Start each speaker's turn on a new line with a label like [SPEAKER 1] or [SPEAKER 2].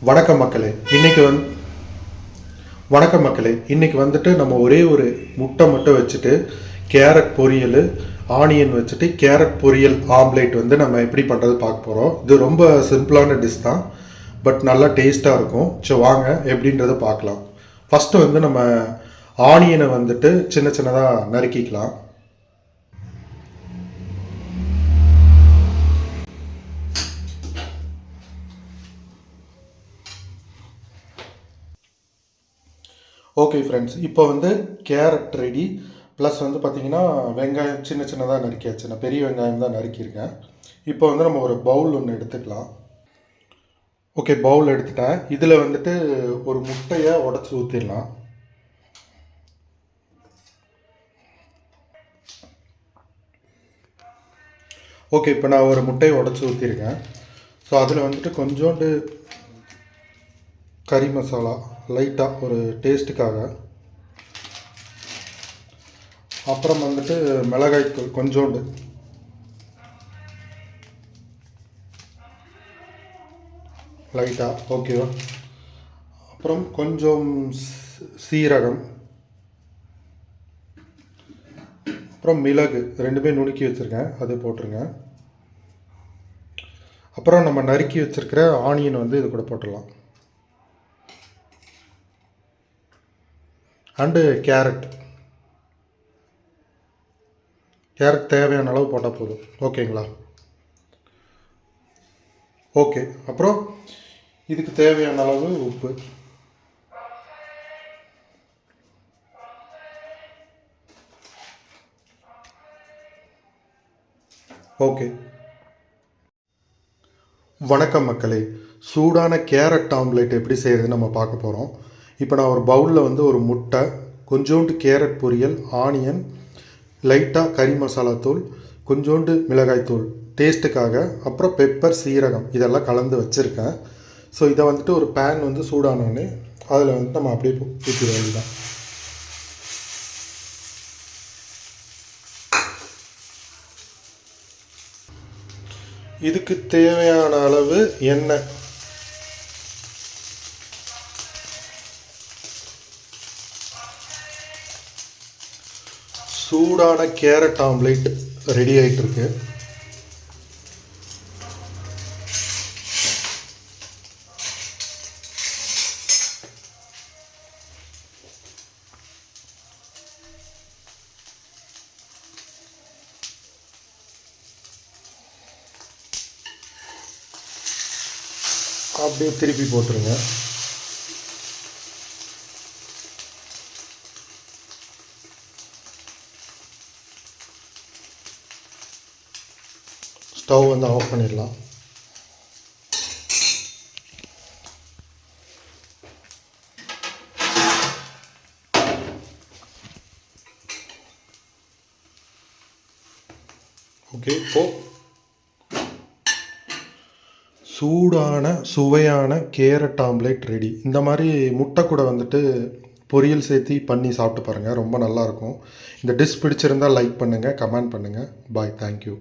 [SPEAKER 1] வணக்கம் மக்களே. இன்னைக்கு வந்துட்டு நம்ம ஒரே ஒரு முட்டை மட்டும் வச்சுட்டு கேரட் பொரியல், ஆனியன் வச்சுட்டு கேரட் பொரியல் ஆம்லேட் நம்ம எப்படி பண்ணுறது பார்க்க போகிறோம். இது ரொம்ப சிம்பிளான டிஷ் தான், பட் நல்லா டேஸ்ட்டாக இருக்கும். ஸோ வாங்க எப்படின்றத பார்க்கலாம். ஃபஸ்ட்டு நம்ம ஆனியனை வந்துட்டு சின்ன சின்னதாக நறுக்கிக்கலாம். ஓகே ஃப்ரெண்ட்ஸ், இப்போ கேரட் ரெடி. ப்ளஸ் பார்த்தீங்கன்னா வெங்காயம் சின்ன சின்னதாக நறுக்கியாச்சு. நான் பெரிய வெங்காயம் தான் நறுக்கியிருக்கேன். இப்போ நம்ம ஒரு பவுல் ஒன்று எடுத்துக்கலாம். ஓகே, பவுல் எடுத்துட்டேன். இதில் ஒரு முட்டையை உடச்சி ஊற்றிடலாம். ஓகே, இப்போ நான் ஒரு முட்டையை உடச்சி ஊற்றிருக்கேன். ஸோ அதில் கொஞ்சோண்டு கறி மசாலா லைட்டாக ஒரு டேஸ்ட்டுக்காக, அப்புறம் மிளகாய்த்தூள் கொஞ்சோண்டு, லைட்டாக ஓகேவா, அப்புறம் கொஞ்சம் சீரகம், அப்புறம் மிளகு ரெண்டுமே நுணுக்கி வச்சுருக்கேன், அது போட்டுருங்க. அப்புறம் நம்ம நறுக்கி வச்சுருக்கிற ஆனியன் இது கூட போட்டுடலாம். அண்டு கேரட் தேவையான அளவு போட்டால் போதும். ஓகேங்களா? ஓகே, அப்புறம் இதுக்கு தேவையான அளவு உப்பு. ஓகே. வணக்கம் மக்களே. சூடான கேரட் ஆம்லேட் எப்படி செய்கிறது நம்ம பார்க்க போகிறோம். இப்போ நான் ஒரு பவுலில் ஒரு முட்டை, கொஞ்சோண்டு கேரட் பொரியல், ஆனியன், லைட்டாக கறி மசாலா தூள், கொஞ்சோண்டு மிளகாய் தூள் டேஸ்ட்டுக்காக, அப்புறம் பெப்பர், சீரகம் இதெல்லாம் கலந்து வச்சுருக்கேன். ஸோ இதை ஒரு பேன் சூடானோடனே அதில் நம்ம அப்படியே ஊற்றிட வேண்டியதான். இதுக்கு தேவையான அளவு எண்ணெய். சூடான கேரட் ஆம்லேட் ரெடி ஆகிட்டு இருக்கு. அப்படியே திருப்பி போட்டுருங்க. ஸ்டவ் ஆஃப் பண்ணிடலாம். ஓகே, இப்போது சூடான சுவையான கேரட் ஆம்லேட் ரெடி. இந்த மாதிரி முட்டை கூட பொரியல் சேர்த்து பண்ணி சாப்பிட்டு பாருங்கள், ரொம்ப நல்லாயிருக்கும். இந்த டிஷ் பிடிச்சிருந்தால் லைக் பண்ணுங்கள், கமெண்ட் பண்ணுங்கள். பாய், தேங்க்யூ.